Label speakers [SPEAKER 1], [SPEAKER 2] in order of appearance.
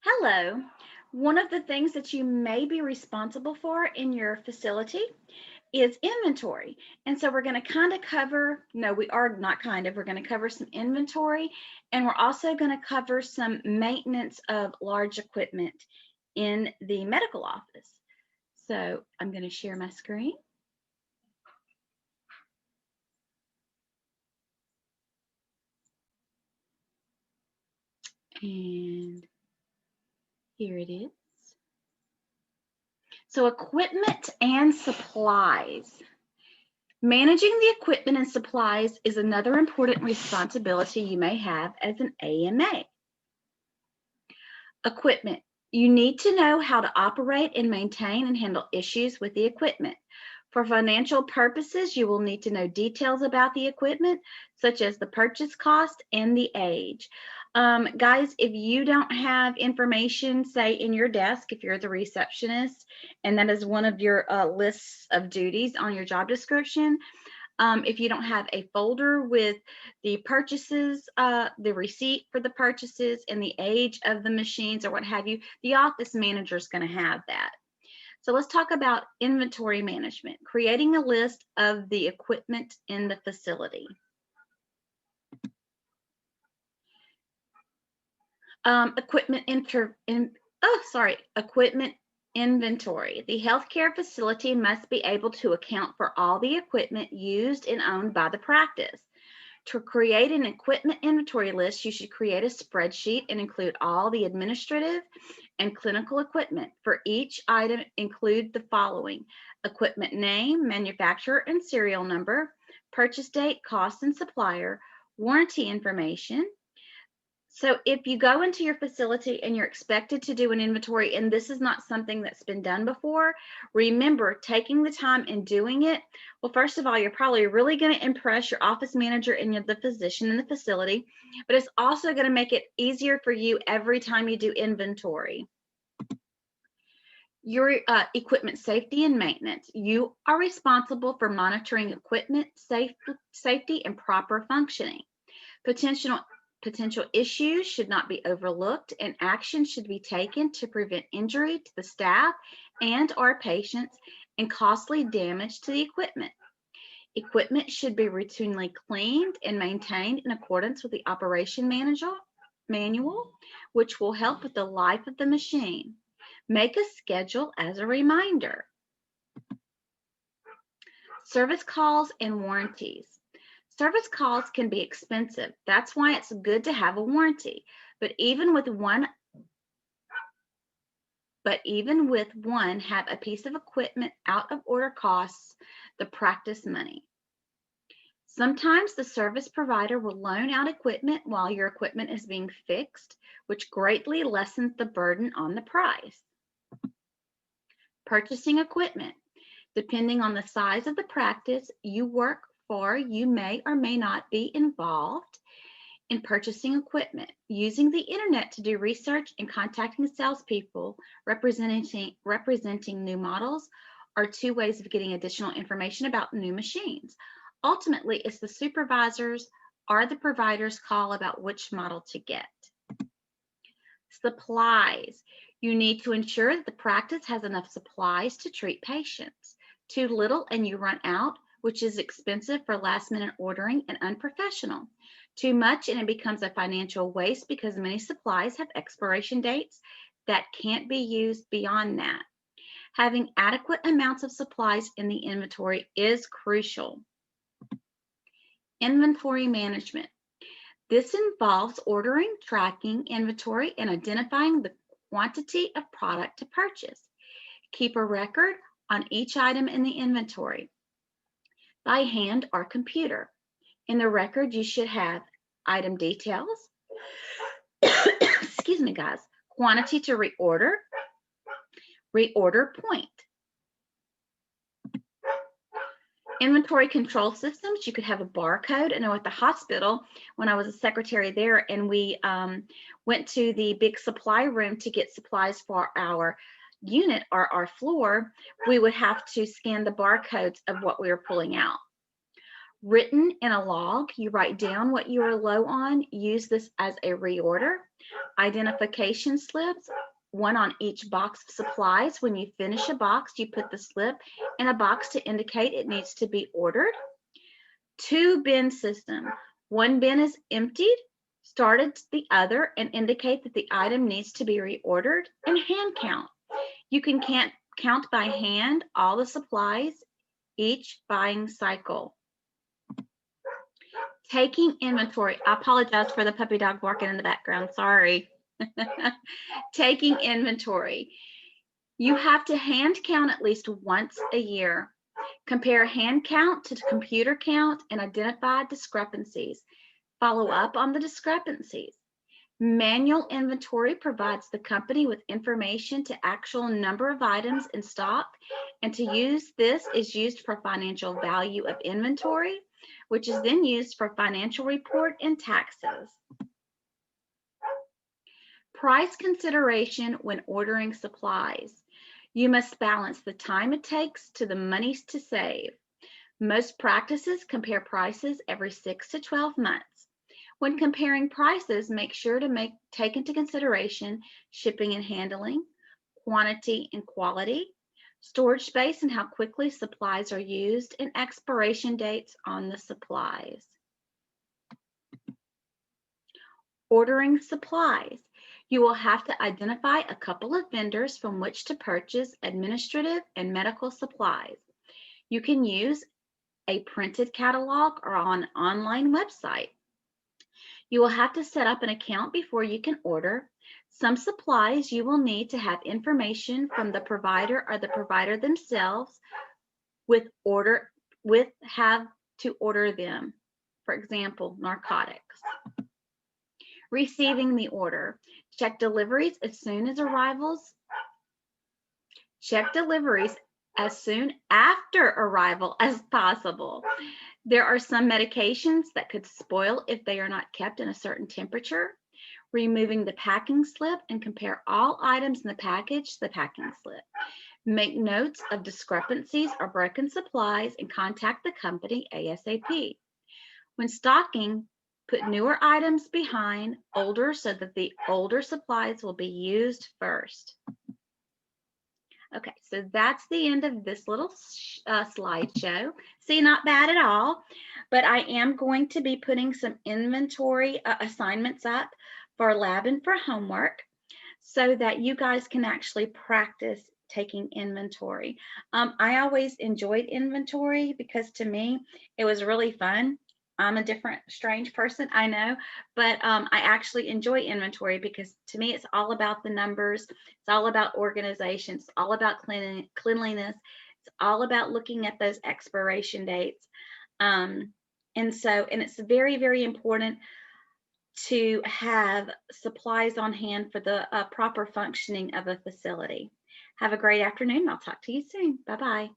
[SPEAKER 1] Hello. One of the things that you may be responsible for in your facility is inventory. And so we're going to kind of cover, no, we are not kind of, we're going to cover some inventory, and we're also going to cover some maintenance of large equipment in the medical office. So I'm going to share my screen. And here it is. So equipment and supplies. Managing the equipment and supplies is another important responsibility you may have as an AMA. Equipment. You need to know how to operate and maintain and handle issues with the equipment. For financial purposes, you will need to know details about the equipment, such as the purchase cost and the age. Guys, if you don't have information, say in your desk, if you're the receptionist, and that is one of your lists of duties on your job description, if you don't have a folder with the purchases, the receipt for the purchases and the age of the machines or what have you, the office manager is going to have that. So let's talk about inventory management, creating a list of the equipment in the facility. Equipment inventory. The healthcare facility must be able to account for all the equipment used and owned by the practice. To create an equipment inventory list, you should create a spreadsheet and include all the administrative and clinical equipment. For each item, include the following: equipment name, manufacturer and serial number, purchase date, cost and supplier, warranty information. So if you go into your facility and you're expected to do an inventory and this is not something that's been done before, remember taking the time and doing it. Well, first of all, you're probably really going to impress your office manager and the physician in the facility, but it's also going to make it easier for you every time you do inventory. Your equipment safety and maintenance. You are responsible for monitoring equipment safety and proper functioning. Potential issues should not be overlooked, and action should be taken to prevent injury to the staff and our patients and costly damage to the equipment. Equipment should be routinely cleaned and maintained in accordance with the operation manual, which will help with the life of the machine. Make a schedule as a reminder. Service calls and warranties. Service calls can be expensive. That's why it's good to have a warranty. But even with one, have a piece of equipment out of order costs the practice money. Sometimes the service provider will loan out equipment while your equipment is being fixed, which greatly lessens the burden on the price. Purchasing equipment. Depending on the size of the practice you work for, you may or may not be involved in purchasing equipment, using the internet to do research, and contacting salespeople representing new models are two ways of getting additional information about new machines. Ultimately, it's the supervisors or the provider's call about which model to get. Supplies. You need to ensure that the practice has enough supplies to treat patients. Too little and you run out, which is expensive for last-minute ordering and unprofessional. Too much and it becomes a financial waste because many supplies have expiration dates that can't be used beyond that. Having adequate amounts of supplies in the inventory is crucial. Inventory management. This involves ordering, tracking inventory, and identifying the quantity of product to purchase. Keep a record on each item in the inventory by hand or computer. In the record, you should have item details, excuse me, guys, quantity to reorder point. Inventory control systems, you could have a barcode. I know at the hospital, when I was a secretary there and we went to the big supply room to get supplies for our unit or our floor, we would have to scan the barcodes of what we were pulling out. Written in a log, you write down what you are low on. Use this as a reorder. Identification slips, one on each box of supplies. When you finish a box, you put the slip in a box to indicate it needs to be ordered. 2-bin system. One bin is emptied, started the other, and indicate that the item needs to be reordered. And hand count. You can count by hand all the supplies each buying cycle. Taking inventory. I apologize for the puppy dog barking in the background. Sorry. Taking inventory. You have to hand count at least once a year. Compare hand count to computer count and identify discrepancies. Follow up on the discrepancies. Manual inventory provides the company with information to actual number of items in stock, and to use this is used for financial value of inventory, which is then used for financial report and taxes. Price consideration when ordering supplies. You must balance the time it takes to the monies to save. Most practices compare prices every 6 to 12 months. When comparing prices, make sure to take into consideration shipping and handling, quantity and quality, storage space and how quickly supplies are used, and expiration dates on the supplies. Ordering supplies. You will have to identify a couple of vendors from which to purchase administrative and medical supplies. You can use a printed catalog or on an online website. You will have to set up an account before you can order. Some supplies you will need to have information from the provider or the provider themselves have to order them. For example, narcotics. Receiving the order. Check deliveries as soon as arrivals. Check deliveries as soon after arrival as possible. There are some medications that could spoil if they are not kept in a certain temperature. Removing the packing slip and compare all items in the package to the packing slip. Make notes of discrepancies or broken supplies and contact the company ASAP. When stocking, put newer items behind older so that the older supplies will be used first. Okay, so that's the end of this little slideshow. See, not bad at all, but I am going to be putting some inventory assignments up for lab and for homework so that you guys can actually practice taking inventory. I always enjoyed inventory because to me, it was really fun. I'm a different, strange person, I know, but I actually enjoy inventory because to me, it's all about the numbers. It's all about organization. It's all about cleanliness. It's all about looking at those expiration dates. And it's very, very important to have supplies on hand for the proper functioning of a facility. Have a great afternoon. I'll talk to you soon. Bye-bye.